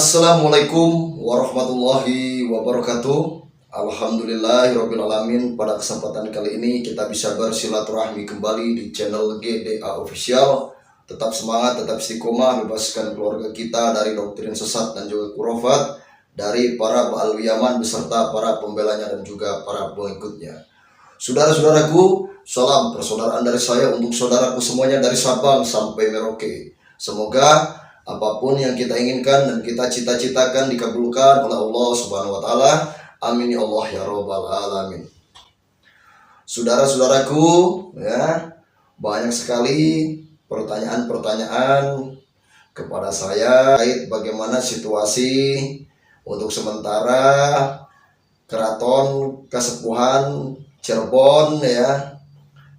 Assalamualaikum warahmatullahi wabarakatuh. Alhamdulillahirrabbilalamin. Pada kesempatan kali ini kita bisa bersilaturahmi kembali di channel GDA Official. Tetap semangat, tetap istiqomah, bebaskan keluarga kita dari doktrin sesat dan juga khurafat dari para ba'alwiyaman beserta para pembelanya dan juga para pengikutnya. Saudara-saudaraku, salam persaudaraan dari saya untuk saudaraku semuanya dari Sabang sampai Merauke. Semoga apapun yang kita inginkan dan kita cita-citakan dikabulkan oleh Allah Subhanahu wa taala. Amin ya Allah ya rabbal alamin. Saudara-saudaraku, ya, banyak sekali pertanyaan-pertanyaan kepada saya terkait bagaimana situasi untuk sementara Keraton Kasepuhan Cirebon, ya.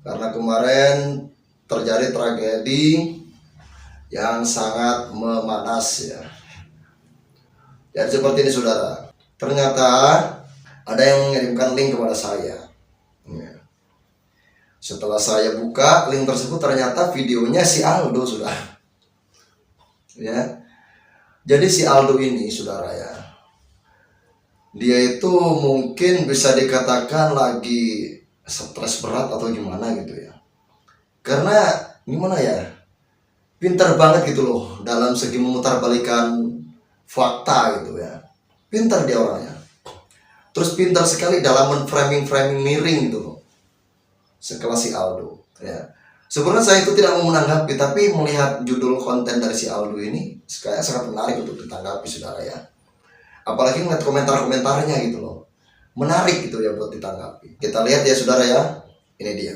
Karena kemarin terjadi tragedi yang sangat memanas, ya. Jadi seperti ini saudara, ternyata ada yang mengirimkan link kepada saya, ya. Setelah saya buka link tersebut, ternyata videonya si Aldo, sudah, ya. Jadi si Aldo ini saudara, ya, dia itu mungkin bisa dikatakan lagi stres berat atau gimana gitu, ya. Karena gimana ya, pintar banget gitu loh dalam segi memutarbalikan fakta gitu, ya. Pintar dia orangnya. Terus pintar sekali dalam men-framing miring gitu loh. Sekelas si Aldo, ya. Sebenarnya saya itu tidak mau menanggapi, tapi melihat judul konten dari si Aldo ini kayaknya sangat menarik untuk ditanggapi saudara, ya. Apalagi ngeliat komentar-komentarnya gitu loh. Menarik gitu ya buat ditanggapi. Kita lihat ya saudara, ya. Ini dia.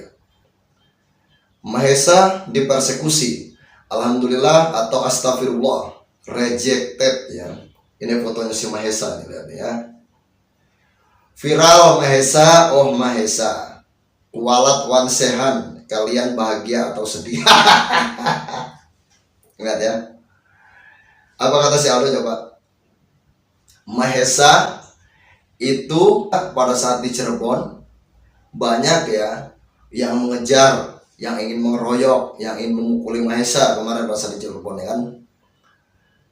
Mahesa dipersekusi. Alhamdulillah atau astagfirullah, rejected, ya. Ini fotonya si Mahesa nih, lihat ya. Viral Mahesa, oh Mahesa, walat wansehan, kalian bahagia atau sedih? Lihat ya. Apa kata si Aldo coba? Mahesa itu pada saat di Cirebon banyak ya yang mengejar, yang ingin mengeroyok, yang ingin memukuli Mahesa kemarin pas di Cirebon, ya kan.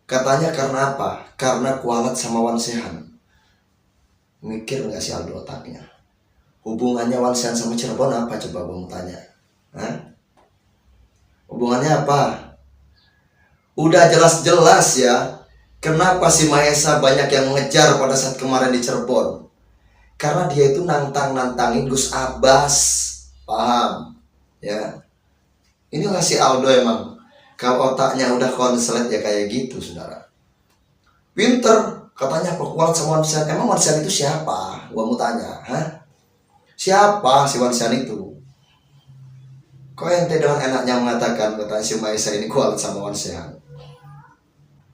Katanya karena apa? Karena kualat sama Wansehan. Mikir nggak si Aldo otaknya? Hubungannya Wansehan sama Cirebon apa coba gue mau tanya? Hah? Hubungannya apa? Udah jelas-jelas ya. Kenapa si Mahesa banyak yang mengejar pada saat kemarin di Cirebon? Karena dia itu nantangin Gus Abbas. Paham? Ya. Inilah si Aldo emang. Kalau otaknya udah konslet ya kayak gitu saudara. Pinter. Katanya apa? Kuat sama Wansehan. Emang Wansehan itu siapa? Gua mau tanya. Hah? Siapa si Wansehan itu? Kok ente dengan enaknya mengatakan katanya si Mahesa ini kuat sama Wansehan?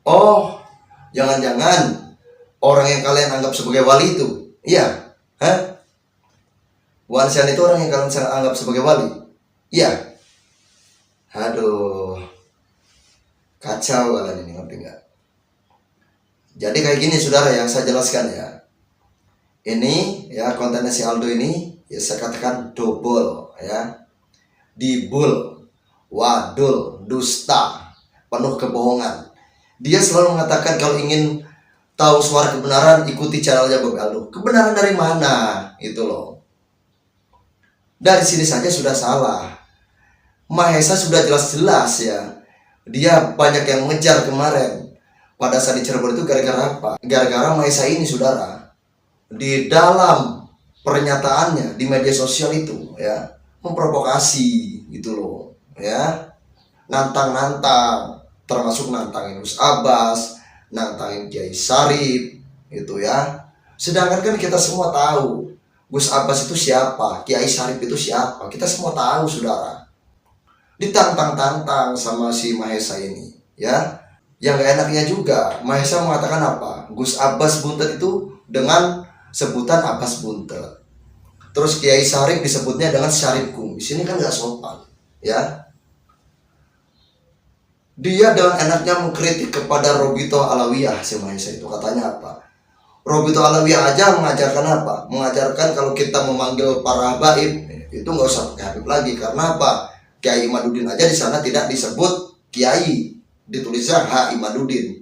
Oh, jangan-jangan orang yang kalian anggap sebagai wali itu. Iya. Hah? Wansehan itu orang yang kalian anggap sebagai wali. Iya. Aduh, kacau kalian ini, ngerti nggak? Jadi kayak gini saudara yang saya jelaskan, ya. Ini ya kontennya si Aldo ini ya saya katakan double, ya. Dibul, wadul, dusta, penuh kebohongan. Dia selalu mengatakan kalau ingin tahu suara kebenaran ikuti channelnya Bob Aldo. Kebenaran dari mana? Itu loh. Dari sini saja sudah salah. Mahesa sudah jelas-jelas ya. Dia banyak yang mengejar kemarin pada saat di Cirebon itu gara-gara apa? Gara-gara Mahesa ini saudara, di dalam pernyataannya di media sosial itu ya memprovokasi gitu loh, ya. Nantang-nantang, termasuk nantangin Gus Abbas, nantangin Kiai Sarip gitu ya. Sedangkan kan kita semua tahu Gus Abbas itu siapa, Kiai Sarip itu siapa. Kita semua tahu saudara. Ditantang-tantang sama si Mahesa ini, ya. Yang gak enaknya juga, Mahesa mengatakan apa? Gus Abbas buntet itu dengan sebutan Abbas buntet. Terus Kiai Sarip disebutnya dengan Syarif Kumis. Ini kan gak sopan, ya. Dia dengan enaknya mengkritik kepada Robito Alawiyah si Mahesa itu. Katanya apa? Robito Alawiyah aja mengajarkan apa? Mengajarkan kalau kita memanggil para habaib itu nggak usah pakai habib lagi. Karena apa? Kiai Imaduddin aja di sana tidak disebut Kiai, ditulisnya H. Imaduddin.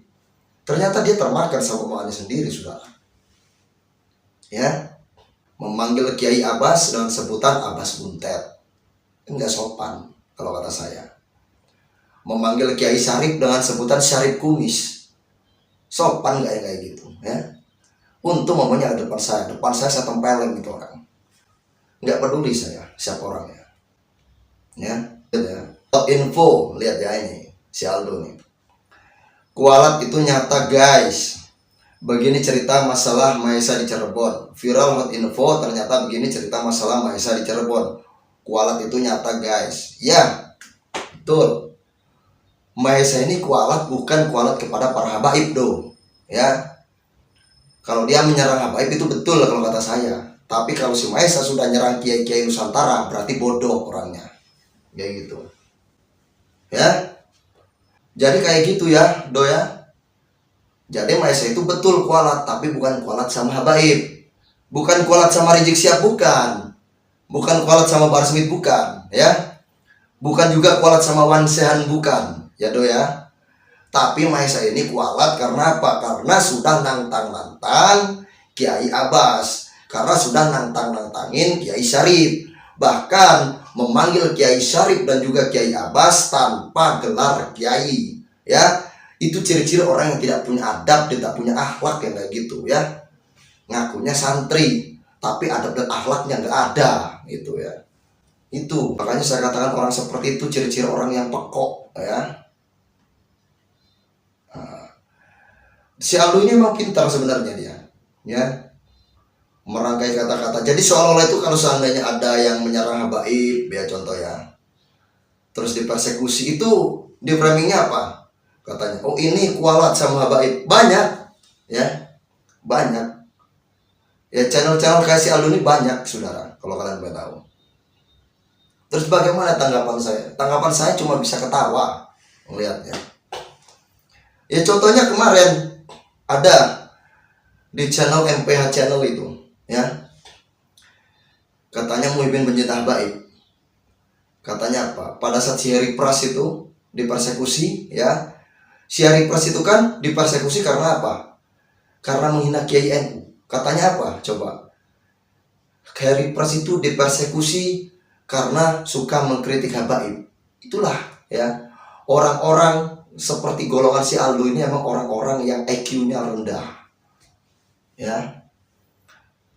Ternyata dia termakan sama omongannya sendiri, saudara. Ya, memanggil Kiai Abbas dengan sebutan Abbas Buntet, enggak sopan kalau kata saya. Memanggil Kiai Syarif dengan sebutan Syarif Kumis, sopan nggak ya kayak gitu? Ya, untung momennya ada depan saya tempelin gitu orang. Nggak peduli saya siapa orangnya. Ya, top info, lihat ya ini si Aldo nih. Kualat itu nyata guys. Begini cerita masalah Mahesa di Cirebon. Viral hot info, ternyata begini cerita masalah Mahesa di Cirebon. Kualat itu nyata guys. Ya, betul. Mahesa ini kualat bukan kualat kepada para habaib do. Ya. Kalau dia menyerang habaib itu betul kalau kata saya. Tapi kalau si Mahesa sudah nyerang kiai-kiai Nusantara, berarti bodoh orangnya. Kayak gitu. Ya. Jadi kayak gitu ya, do ya. Jadi Mahesa itu betul kualat, tapi bukan kualat sama habaib. Bukan kualat sama Rizik Syihab, bukan. Bukan kualat sama Bahar Smith, bukan. Ya. Bukan juga kualat sama Wan Sehan, bukan. Ya do ya. Tapi Mahesa ini kualat karena apa? Karena sudah nantang-nantang Kiai Abbas. Karena sudah nantang-nantangin Kiai Syarif. Bahkan memanggil Kiai Syarif dan juga Kiai Abbas tanpa gelar Kiai. Ya. Itu ciri-ciri orang yang tidak punya adab, tidak punya akhlak yang kayak gitu ya. Ngakunya santri, tapi adab dan akhlaknya nggak ada gitu ya. Itu makanya saya katakan orang seperti itu ciri-ciri orang yang pekok ya. Si Aldo ini emang pintar sebenarnya dia ya, merangkai kata-kata. Jadi seolah-olah itu kalau seandainya ada yang menyerang habaib ya contoh ya, terus dipersekusi, itu di framingnya apa? Katanya, oh ini kualat sama habaib. Banyak ya, banyak ya, channel-channel kayak si Aldo ini banyak saudara, kalau kalian boleh tahu. Terus bagaimana tanggapan saya? Tanggapan saya cuma bisa ketawa melihatnya. Ya contohnya kemarin ada di channel MPH channel itu ya, katanya Muhyiddin pencinta habaib. Katanya apa? Pada saat si Heri Pras itu dipersekusi ya, si Heri Pras itu kan dipersekusi karena apa? Karena menghina Kiai NU. Katanya apa? Coba. Heri Pras itu dipersekusi karena suka mengkritik habaib. Itulah ya, orang-orang seperti golongan si Aldo ini emang orang-orang yang EQ-nya rendah. Ya.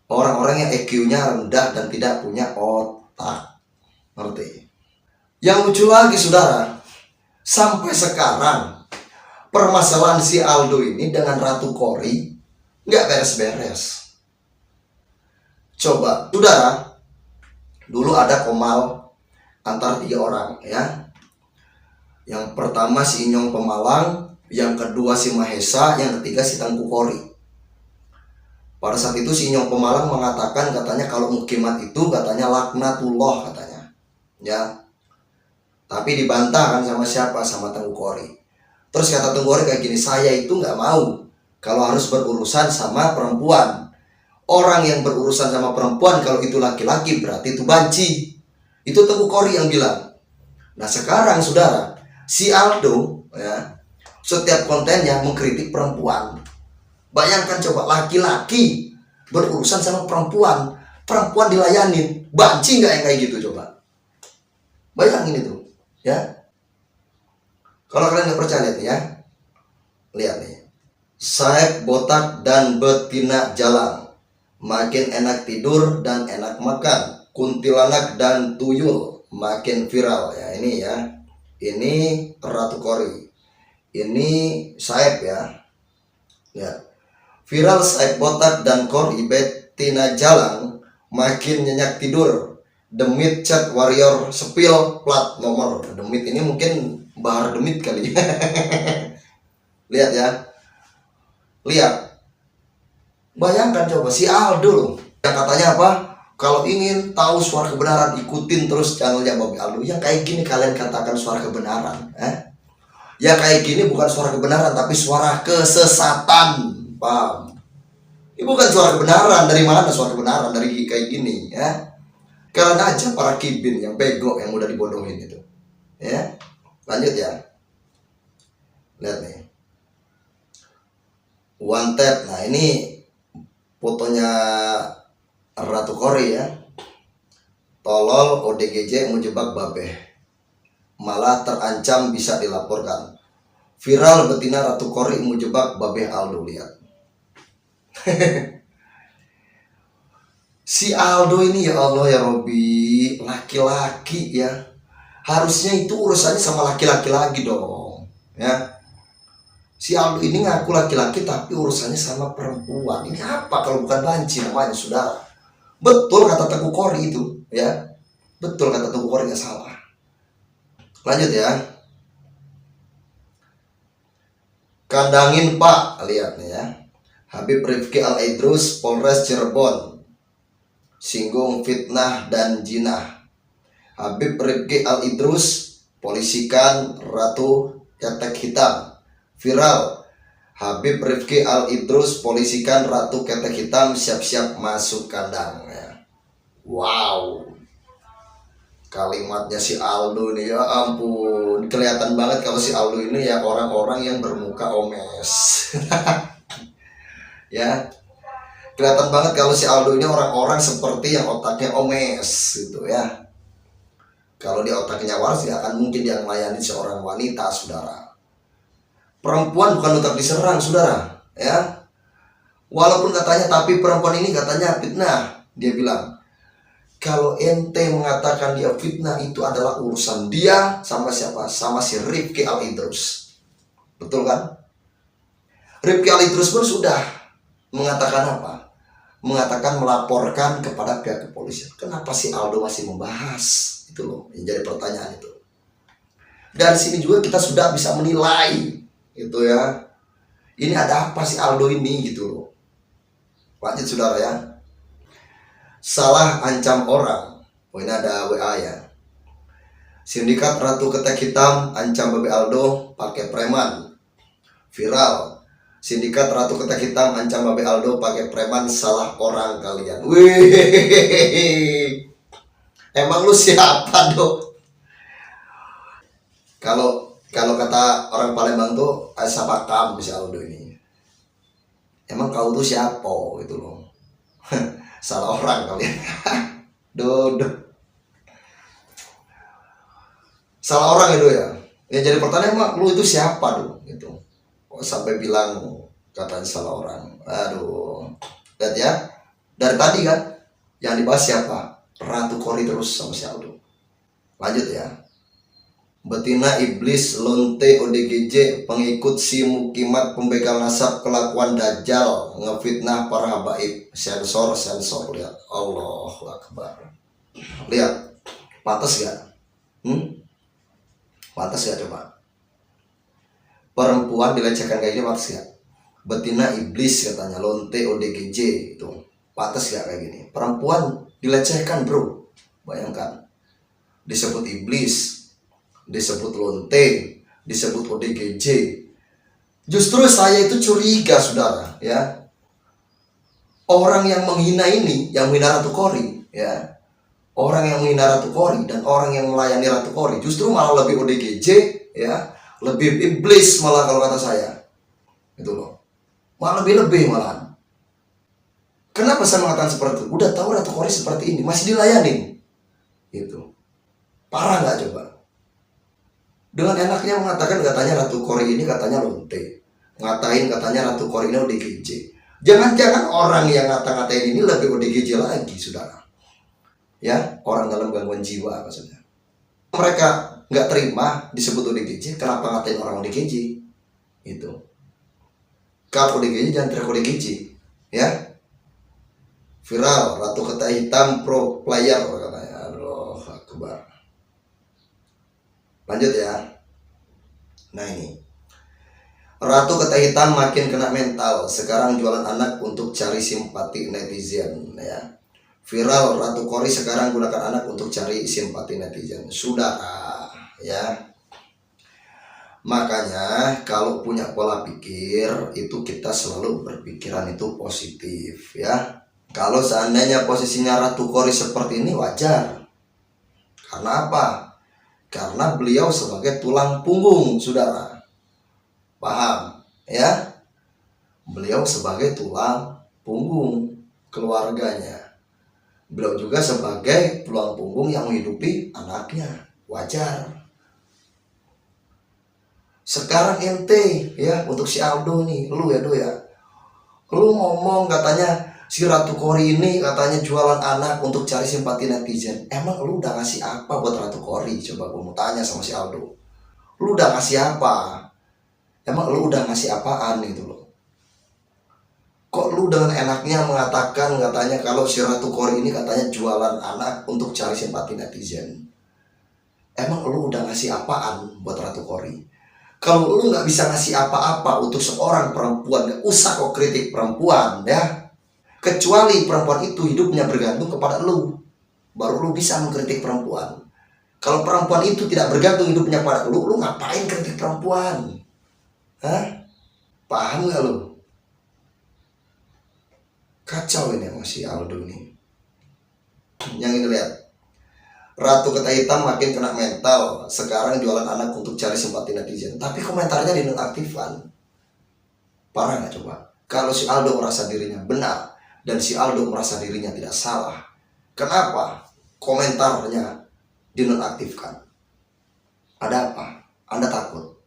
Orang-orang yang EQ-nya rendah dan tidak punya otak. Ngerti? Yang lucu lagi saudara, sampai sekarang permasalahan si Aldo ini dengan Ratu Kori nggak beres-beres. Coba, saudara, dulu ada komal antara 3 orang ya. Yang pertama si Inyong Pemalang, yang kedua si Mahesa, yang ketiga si Tengku Kori. Pada saat itu si Inyong Pemalang mengatakan katanya kalau mukimat itu katanya laknatullah katanya. Ya. Tapi dibantah kan sama siapa? Sama Tengku Kori. Terus kata Tengku Kori kayak gini, saya itu nggak mau kalau harus berurusan sama perempuan. Orang yang berurusan sama perempuan kalau itu laki-laki berarti itu banci. Itu Tengku Kori yang bilang. Nah sekarang saudara, si Aldo ya, setiap kontennya mengkritik perempuan. Bayangkan coba, laki-laki berurusan sama perempuan, perempuan dilayanin, banci nggak yang kayak gitu coba? Bayangin itu ya. Kalau kalian nggak percaya lihat ya, lihat nih. Saeb botak dan betina jalan, makin enak tidur dan enak makan. Kuntilanak dan tuyul makin viral ya. Ini ya, ini Ratu Kori, ini Saeb ya. Ya, viral Saeb botak dan Kori betina jalan, makin nyenyak tidur. Demit chat warrior sepil plat nomor. Demit ini mungkin Bahar Demit kali. Lihat ya, lihat. Bayangkan coba si Aldo loh, yang katanya apa? Kalau ingin tahu suara kebenaran, ikutin terus channelnya Bobby Aldo. Yang kayak gini kalian katakan suara kebenaran, Yang kayak gini bukan suara kebenaran, tapi suara kesesatan, paham? Ini bukan suara kebenaran. Dari mana suara kebenaran? Dari kayak gini ya. Karena aja para kibin yang bego yang udah dibodohin itu. Ya. Lanjut ya. Lihat nih. wanted. Nah ini fotonya Ratu Kori ya. Tolol ODGJ menjebak Babeh, malah terancam bisa dilaporkan. Viral betina Ratu Kori menjebak Babeh Aldo. Lihat. Si Aldo ini ya Allah ya Robi, laki-laki ya. Harusnya itu urusannya sama laki-laki lagi dong. Ya. Si Aldo ini ngaku laki-laki tapi urusannya sama perempuan. Ini apa kalau bukan banci namanya, saudara? Betul kata Teguh Kori itu, ya. Betul kata Teguh Kori, nggak salah. Lanjut ya. Kandangin Pak, lihat nih ya. Habib Rifki Al-Idrus, Polres Cirebon, singgung fitnah dan jinah. Habib Rifki Al-Idrus, polisikan Ratu Ketek Hitam. Viral, Habib Rifki Al-Idrus, polisikan Ratu Ketek Hitam siap-siap masuk kandang ya. Wow, kalimatnya si Aldo nih ya ampun, kelihatan banget kalau si Aldo ini ya orang-orang yang bermuka omes. Ya, kelihatan banget kalau si Aldo ini orang-orang seperti yang otaknya omes gitu ya. Kalau dia otaknya waras ya akan mungkin dia melayani seorang wanita, saudara. Perempuan bukan untuk diserang, saudara, ya. Walaupun katanya, tapi perempuan ini katanya fitnah. Dia bilang, kalau ente mengatakan dia fitnah, itu adalah urusan dia sama siapa? Sama si Rifki Al-Idrus. Betul kan? Rifki Al-Idrus pun sudah mengatakan apa? Mengatakan melaporkan kepada pihak kepolisian. Kenapa si Aldo masih membahas? Itu loh yang jadi pertanyaan itu. Dari sini juga kita sudah bisa menilai gitu ya. Ini ada apa si Aldo ini gitu loh. Lanjut saudara ya. Salah ancam orang. Oh ini ada WA ya. Sindikat Ratu Ketek Hitam ancam Babeh Aldo pakai preman. Viral. Sindikat Ratu Ketek Hitam ancam Babeh Aldo pakai preman, salah orang kalian. Wih. Emang lu siapa dong? Kalau kata orang Palembang tuh siapa kamu si Aldo ini? Emang kau tuh siapa gitu loh. Salah orang kalian. Dodo. Salah orang itu ya. Ya jadi pertanyaan, emang lu itu siapa dong gitu. Kok sampai bilang katanya salah orang. Aduh. Lihat ya. Dari tadi kan yang dibahas siapa? Ratu Kori terus sama si Aldo. Lanjut ya. Betina iblis lonte ODGJ pengikut si Mukimat pembegal nasab kelakuan dajjal ngefitnah para habaib. Sensor lihat. Allahu Akbar. Lihat. Pantas gak? Pantas gak coba? Perempuan dilecehkan kayak gini pantas gak? Betina iblis katanya lonte ODGJ itu. Pantas gak kayak gini? Perempuan dilecehkan bro. Bayangkan. Disebut iblis, disebut lonte, disebut ODGJ. Justru saya itu curiga saudara ya. Orang yang menghina ini, yang menghina Ratu Kori ya. Orang yang menghina Ratu Kori dan orang yang melayani Ratu Kori justru malah lebih ODGJ ya. Lebih iblis malah kalau kata saya. Itu loh. Malah lebih malahan. Kenapa saya mengatakan seperti itu? Udah tahu Ratu Kori seperti ini, masih dilayani. Gitu. Parah nggak coba? Dengan enaknya mengatakan katanya Ratu Kori ini katanya lonte. Ngatain katanya Ratu Kori ini ODGJ. Jangan-jangan orang yang ngata-ngatain ini lebih ODGJ lagi, saudara. Ya, orang dalam gangguan jiwa maksudnya. Mereka nggak terima disebut ODGJ, kenapa ngatain orang ODGJ? Itu. Kalau ODGJ jangan teriak ODGJ. Ya. Viral, Ratu Ketek Hitam pro player katanya. Aduh, Akbar. Lanjut ya. Nah ini. Ratu Ketek Hitam makin kena mental. Sekarang jualan anak untuk cari simpati netizen ya. Viral, Ratu Kori sekarang gunakan anak untuk cari simpati netizen. Saudara ya. Makanya kalau punya pola pikir itu kita selalu berpikiran itu positif ya. Kalau seandainya posisinya Ratu Kori seperti ini wajar. Karena apa? Karena beliau sebagai tulang punggung, saudara. Paham? Ya? Beliau sebagai tulang punggung keluarganya. Beliau juga sebagai tulang punggung yang menghidupi anaknya. Wajar. Sekarang ente ya, untuk si Aldo nih, lu ya Do ya, lu ngomong katanya si Ratu Kori ini katanya jualan anak untuk cari simpati netizen. Emang lu udah ngasih apa buat Ratu Kori? Coba gue mau tanya sama si Aldo. Lu udah ngasih apa? Emang lu udah ngasih apaan gitu loh? Kok lu dengan enaknya mengatakan katanya kalau si Ratu Kori ini katanya jualan anak untuk cari simpati netizen? Emang lu udah ngasih apaan buat Ratu Kori? Kalau lu nggak bisa ngasih apa-apa untuk seorang perempuan, gak usah kok kritik perempuan ya. Kecuali perempuan itu hidupnya bergantung kepada lu, baru lu bisa mengkritik perempuan. Kalau perempuan itu tidak bergantung hidupnya pada lu ngapain kritik perempuan? Hah? Paham gak lu? Kacau ini masih Aldo ini. Yang ini lihat, Ratu Keta Hitam makin kena mental. Sekarang jualan anak untuk cari simpati netizen. Tapi komentarnya dinonaktifkan. Parah gak coba? Kalau si Aldo merasa dirinya benar dan si Aldo merasa dirinya tidak salah, kenapa komentarnya dinonaktifkan? Ada apa? Anda takut?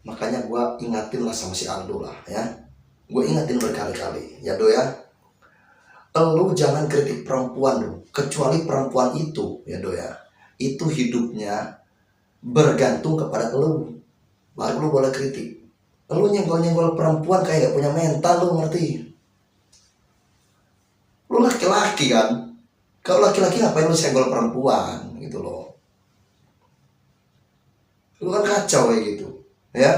Makanya gue ingatin lah sama si Aldo lah ya. Gue ingatin berkali-kali ya Do ya. Lu jangan kritik perempuan dong, kecuali perempuan itu ya Do ya, itu hidupnya bergantung kepada lu, baru lu boleh kritik. Lu nyenggol-nyenggol perempuan kayak gak punya mental, lu ngerti? Lu laki-laki kan, kalau laki-laki ngapain lu senggol perempuan gitu loh? Lu kan kacau kayak gitu ya.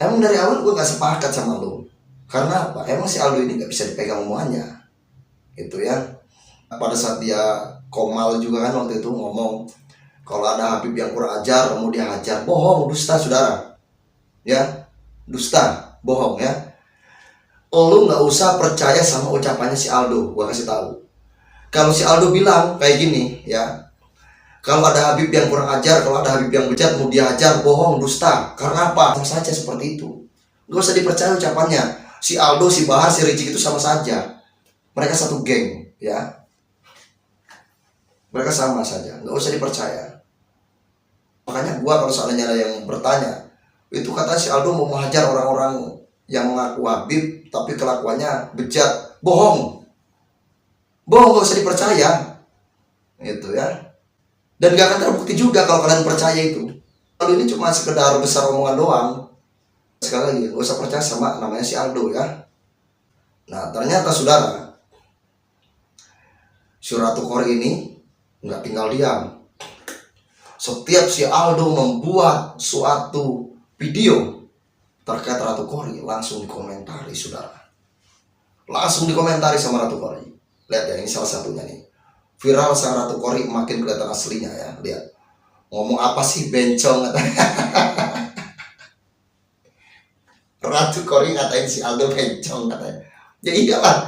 Emang dari awal gue gak sepakat sama lu. Karena apa? Emang si Aldo ini gak bisa dipegang omongannya gitu ya. Pada saat dia komal juga kan waktu itu ngomong kalau ada Habib yang kurang ajar mau dia hajar. Bohong, dusta saudara ya, dusta, bohong ya. Lu nggak usah percaya sama ucapannya si Aldo. Gua kasih tahu, kalau si Aldo bilang kayak gini ya, kalau ada Habib yang kurang ajar, kalau ada Habib yang bejat mau dia hajar, bohong, dusta. Karena apa? Sama saja seperti itu. Gak usah dipercaya ucapannya. Si Aldo, si Bahar, si Rizik itu sama saja. Mereka satu geng ya. Mereka sama saja, nggak usah dipercaya. Makanya gua kalau seandainya ada yang bertanya, itu kata si Aldo mau menghajar orang-orang yang mengaku Habib tapi kelakuannya bejat, bohong. Bohong, nggak usah dipercaya. Itu ya. Dan gak akan terbukti juga kalau kalian percaya itu. Kalau ini cuma sekedar besar omongan doang. Sekali lagi, gak usah percaya sama namanya si Aldo ya. Nah ternyata saudara, si Ratu Kori ini nggak tinggal diam. Setiap si Aldo membuat suatu video terkait Ratu Kori, langsung dikomentari saudara. Langsung dikomentari sama Ratu Kori. Lihat ya, ini salah satunya nih. Viral sang Ratu Kori makin kelihatan aslinya ya. Lihat. Ngomong apa sih bencong katanya. Ratu Kori ngatain si Aldo bencong katanya. Ya iyalah.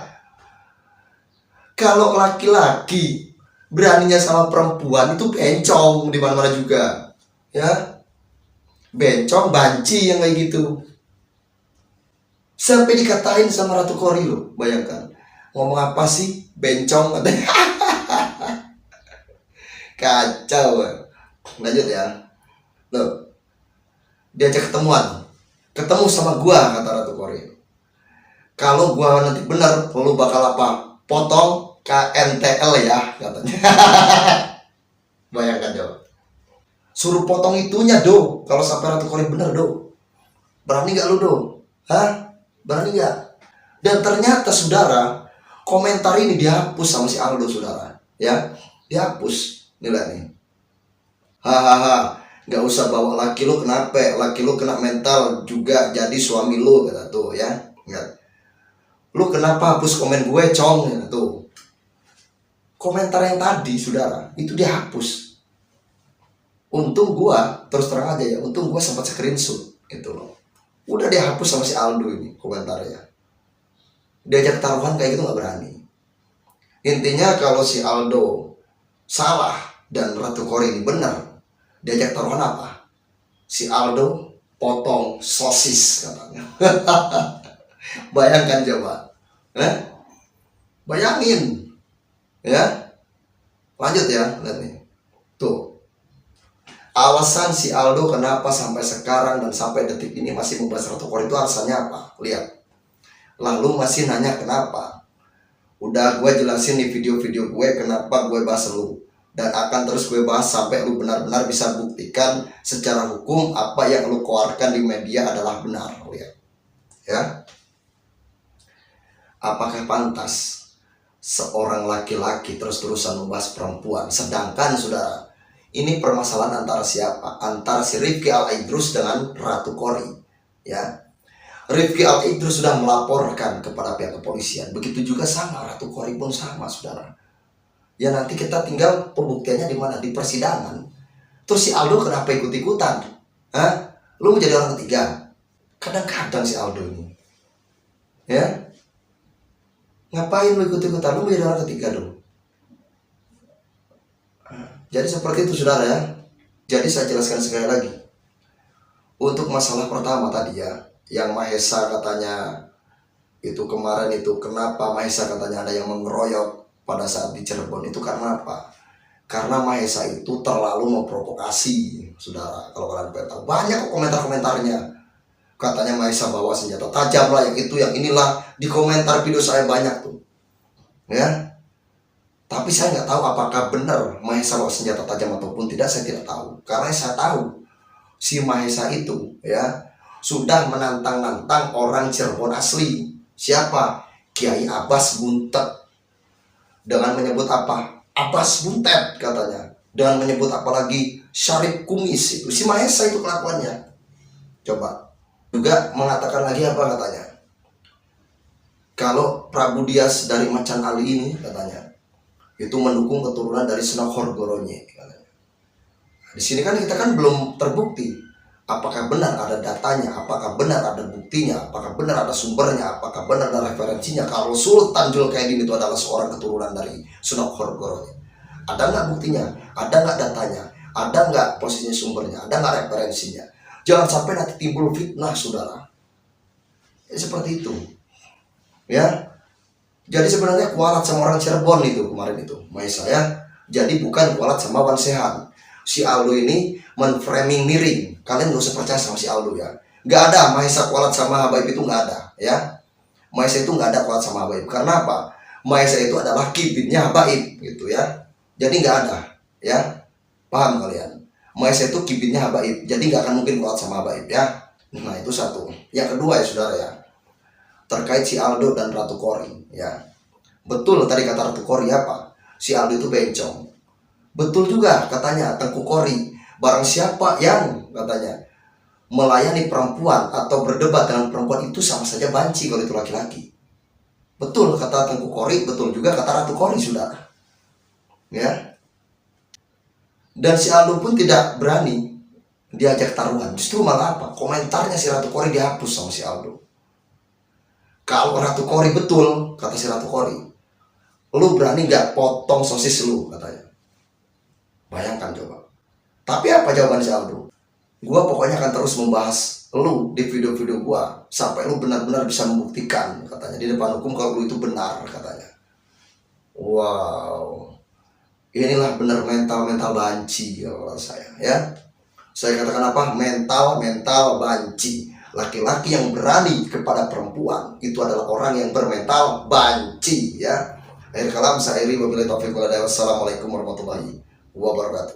Kalau laki-laki beraninya sama perempuan itu bencong di mana-mana juga. Ya. Bencong, banci yang kayak gitu. Sampai dikatain sama Ratu Kori loh, bayangkan. Ngomong apa sih? Bencong katanya. Kacau. Lanjut ya. Loh. Diajak ketemuan. Ketemu sama gua kata Ratu Kori. Kalau gua nanti bener, lu bakal apa? Potong KNTL ya katanya. Bayangkan coba. Suruh potong itunya Do. Kalau sampai Ratu Kori bener Do. Berani gak lu Do? Hah? Berani gak? Dan ternyata saudara, komentar ini dihapus sama si Aldo saudara. Ya, dihapus. Nilai nih. Hahaha. Gak usah bawa laki lu kenapa? Laki lu kena mental juga jadi suami lu kata tuh ya. Ingat. Lu kenapa hapus komen gue cong kata tuh. Komentar yang tadi saudara itu dihapus. Untung gua terus terang aja ya, untung gua sempat screenshot gitu loh. Udah dihapus sama si Aldo ini komentarnya. Diajak taruhan kayak gitu nggak berani. Intinya kalau si Aldo salah dan Ratu Kori ini benar, diajak taruhan apa? Si Aldo potong sosis katanya. Bayangkan coba. Bayangin. Ya. Lanjut ya, lihat nih. Tuh. Alasan si Aldo kenapa sampai sekarang dan sampai detik ini masih membahas Ratu Kori itu alasannya apa? Lihat. Lalu masih nanya kenapa. Udah gue jelasin di video-video gue kenapa gue bahas lu. Dan akan terus gue bahas sampai lu benar-benar bisa buktikan secara hukum apa yang lu keluarkan di media adalah benar. Lihat. Ya. Apakah pantas seorang laki-laki terus-terusan membahas perempuan? Sedangkan saudara, ini permasalahan antara siapa? Antara si Rifki Al-Aidrus dengan Ratu Kori. Ya. Rifki Al-Aidrus sudah melaporkan kepada pihak kepolisian. Begitu juga sama Ratu Kori pun sama, saudara. Ya nanti kita tinggal pembuktiannya di mana? Di persidangan. Terus si Aldo kenapa ikut-ikutan? Lu menjadi orang ketiga. Kadang-kadang si Aldo ini. Ya. Ngapain lu ikut-ikutan? Lu menjadi orang ketiga dong. Jadi seperti itu saudara ya. Jadi saya jelaskan sekali lagi. Untuk masalah pertama tadi ya, yang Mahesa katanya itu kemarin itu kenapa Mahesa katanya ada yang mengeroyok pada saat di Cirebon itu karena apa? Karena Mahesa itu terlalu memprovokasi, saudara. Kalau kalian pengen tahu, banyak komentar-komentarnya. Katanya Mahesa bawa senjata tajam lah, yang itu, yang inilah. Di komentar video saya banyak tuh, ya. Tapi saya nggak tahu apakah benar Mahesa bawa senjata tajam ataupun tidak, saya tidak tahu. Karena saya tahu si Mahesa itu, ya, sudah menantang-nantang orang Cirebon asli. Siapa? Kiai Abbas Buntet. Dengan menyebut apa? Abbas Buntet katanya. Dengan menyebut apalagi Syarif Kumis itu. Si Mahesa itu kelakuannya. Coba. Juga mengatakan lagi apa katanya? Kalau Prabu Dias dari Macan Ali ini katanya itu mendukung keturunan dari Senokhor Goronye katanya. Di sini kan kita kan belum terbukti. Apakah benar ada datanya, apakah benar ada buktinya, apakah benar ada sumbernya, apakah benar ada referensinya kalau Sultan Julkaidin itu adalah seorang keturunan dari Senokhor Goronye. Ada nggak buktinya? Ada nggak datanya? Ada nggak posisinya sumbernya? Ada nggak referensinya? Jangan sampai nanti timbul fitnah, saudara. Ya, seperti itu. Ya. Jadi sebenarnya kualat sama orang Cirebon itu kemarin itu, Mahesa ya. Jadi bukan kualat sama Wan Sehan. Si Aldo ini menframing miring. Kalian gak usah percaya sama si Aldo ya. Gak ada Mahesa kualat sama Habaib itu, gak ada ya. Mahesa itu gak ada kualat sama Habaib. Karena apa? Mahesa itu adalah kibitnya Habaib gitu ya. Jadi gak ada ya. Paham kalian? Mahesa itu kibitnya Habaib. Jadi gak akan mungkin kualat sama Habaib ya. Nah itu satu. Yang kedua ya saudara ya, terkait si Aldo dan Ratu Kori ya. Betul tadi kata Ratu Kori apa? Si Aldo itu bencong. Betul juga katanya Tengku Kori. Barang siapa yang katanya melayani perempuan atau berdebat dengan perempuan itu sama saja banci kalau itu laki-laki. Betul kata Tengku Kori, betul juga kata Ratu Kori saudara. Ya. Dan si Aldo pun tidak berani diajak taruhan. Justru malah apa? Komentarnya si Ratu Kori dihapus sama si Aldo. Kalau Ratu Kori betul, kata si Ratu Kori, lu berani gak potong sosis lu katanya. Bayangkan coba. Tapi apa jawaban si Aldo? Gua pokoknya akan terus membahas lu di video-video gua sampai lu benar-benar bisa membuktikan katanya di depan hukum kalau lu itu benar katanya. Wow. Inilah benar mental banci kalau saya ya. Saya katakan apa? Mental banci. Laki-laki yang berani kepada perempuan itu adalah orang yang bermental banci ya. Akhir kalam saya wabillahi taufiq wal hidayah. Wassalamualaikum warahmatullahi wabarakatuh.